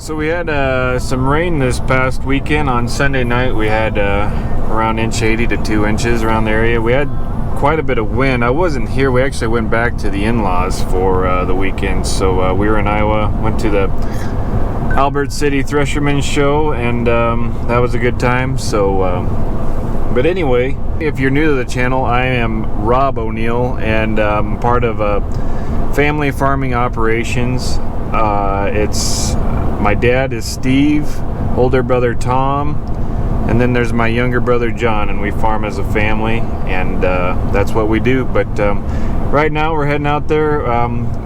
So we had some rain this past weekend. On Sunday night we had around 1.80 to 2 inches around the area. We had quite a bit of wind. I wasn't here. We actually went back to the in-laws for the weekend. So we were in Iowa, went to the Albert City Thresherman show, and that was a good time. So but anyway, if you're new to the channel, I am Rob O'Neill, and I'm part of family farming operations. It's my dad is Steve, older brother Tom, and then there's my younger brother John, and we farm as a family, and that's what we do. But right now we're heading out there.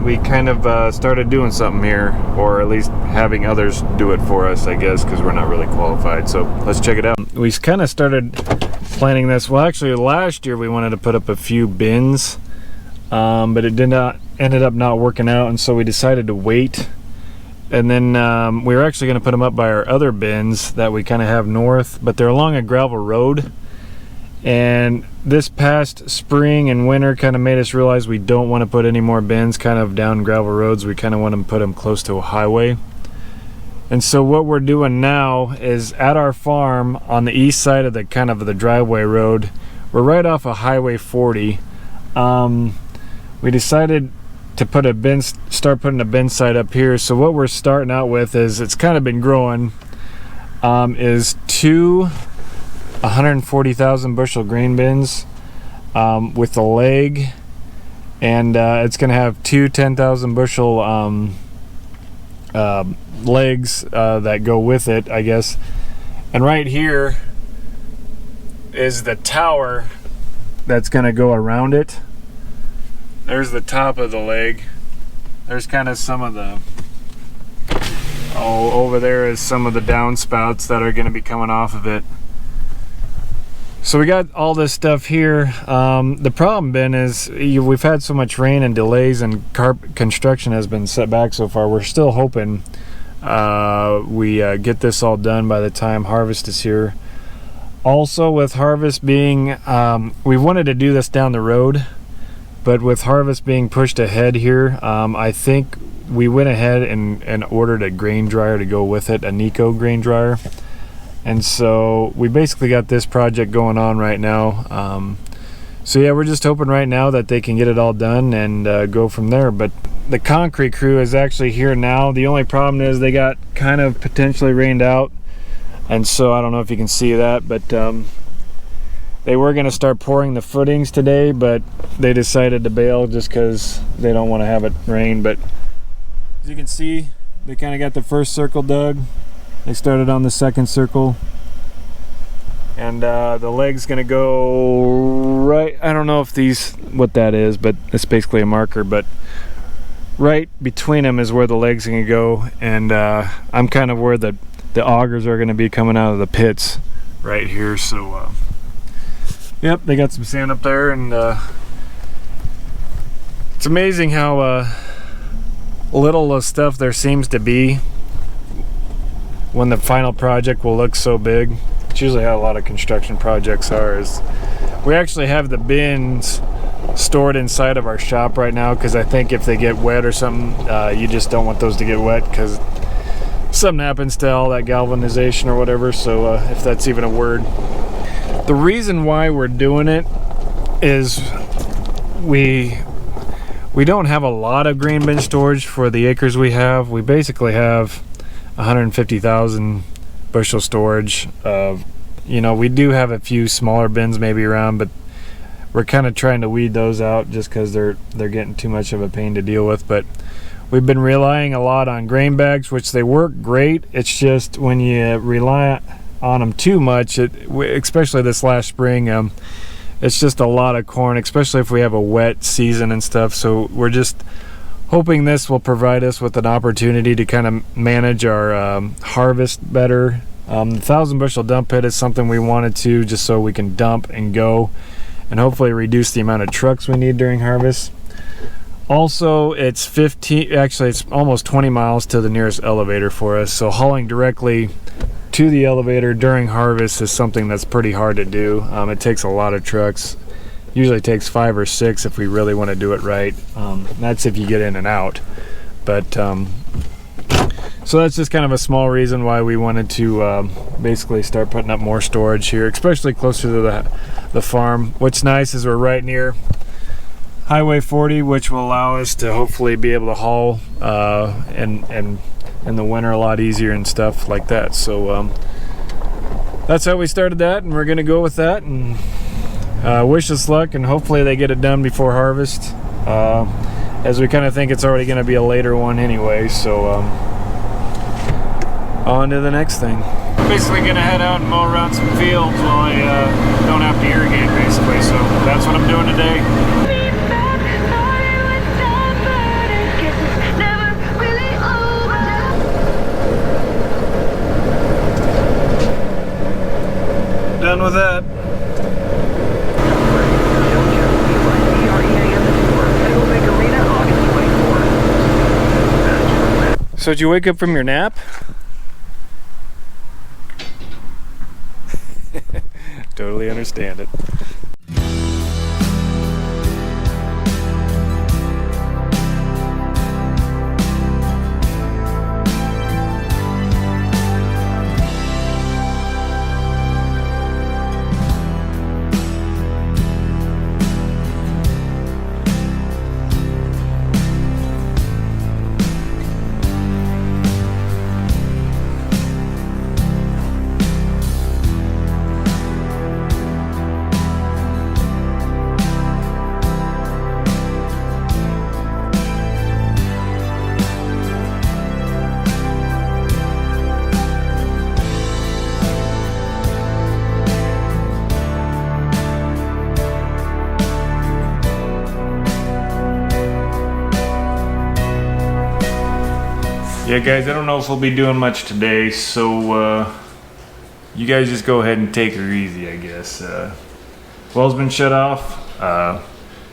We kind of started doing something here, or at least having others do it for us, I guess, because we're not really qualified. So let's check it out. We kind of started planning this. Well, actually last year we wanted to put up a few bins, but it ended up not working out, and so we decided to wait. And then we were actually going to put them up by our other bins that we kind of have north, but they're along a gravel road. And this past spring and winter kind of made us realize we don't want to put any more bins kind of down gravel roads. We kind of want to put them close to a highway. And so what we're doing now is at our farm on the east side of the kind of the driveway road, we're right off of Highway 40. We decided to put start putting a bin site up here. So what we're starting out with is, it's kind of been growing, is two 140,000 bushel grain bins with a leg, and it's going to have two 10,000 bushel legs that go with it, I guess. And right here is the tower that's going to go around it. There's the top of the leg. There's kind of some of the, over there is some of the downspouts that are going to be coming off of it. So we got all this stuff here. The problem Ben is we've had so much rain and delays, and construction has been set back so far. We're still hoping we get this all done by the time harvest is here. Also, with harvest being, we wanted to do this down the road, but with harvest being pushed ahead here, I think we went ahead and ordered a grain dryer to go with it, a Nico grain dryer. And so we basically got this project going on right now. So yeah, we're just hoping right now that they can get it all done and go from there. But the concrete crew is actually here now. The only problem is they got kind of potentially rained out. And so I don't know if you can see that, but they were going to start pouring the footings today, but they decided to bail just because they don't want to have it rain. But as you can see, they kind of got the first circle dug. They started on the second circle, and the leg's going to go right, I don't know if what that is, but it's basically a marker, but right between them is where the leg's going to go. And I'm kind of where the augers are going to be coming out of the pits right here. So yep, they got some sand up there, and it's amazing how little of stuff there seems to be when the final project will look so big. It's usually how a lot of construction projects are. Is we actually have the bins stored inside of our shop right now, because I think if they get wet or something, you just don't want those to get wet, because something happens to all that galvanization or whatever. So if that's even a word. The reason why we're doing it is we don't have a lot of grain bin storage for the acres we have. We basically have 150,000 bushel storage. We do have a few smaller bins maybe around, but we're kind of trying to weed those out just because they're getting too much of a pain to deal with. But we've been relying a lot on grain bags, which they work great. It's just when you rely on them too much, especially this last spring, it's just a lot of corn, especially if we have a wet season and stuff. So we're just hoping this will provide us with an opportunity to kind of manage our harvest better. The 1,000 bushel dump pit is something we wanted to, just so we can dump and go, and hopefully reduce the amount of trucks we need during harvest. Also, it's almost 20 miles to the nearest elevator for us, so hauling directly to the elevator during harvest is something that's pretty hard to do. It takes a lot of trucks. Usually takes 5 or 6 if we really want to do it right. That's if you get in and out. But So that's just kind of a small reason why we wanted to basically start putting up more storage here, especially closer to the farm. What's nice is we're right near Highway 40, which will allow us to hopefully be able to haul in the winter a lot easier and stuff like that. So that's how we started that, and we're gonna go with that, and wish us luck, and hopefully they get it done before harvest, as we kind of think it's already gonna be a later one anyway. So on to the next thing. I'm basically gonna head out and mow around some fields while I don't have to irrigate, basically. So that's what I'm doing today. Done with that. So did you wake up from your nap? Totally understand it. Yeah guys, I don't know if we'll be doing much today, so you guys just go ahead and take her easy, I guess. Well's been shut off.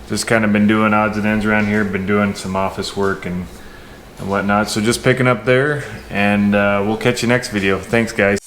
Just kind of been doing odds and ends around here, been doing some office work and whatnot. So just picking up there, and we'll catch you next video. Thanks guys.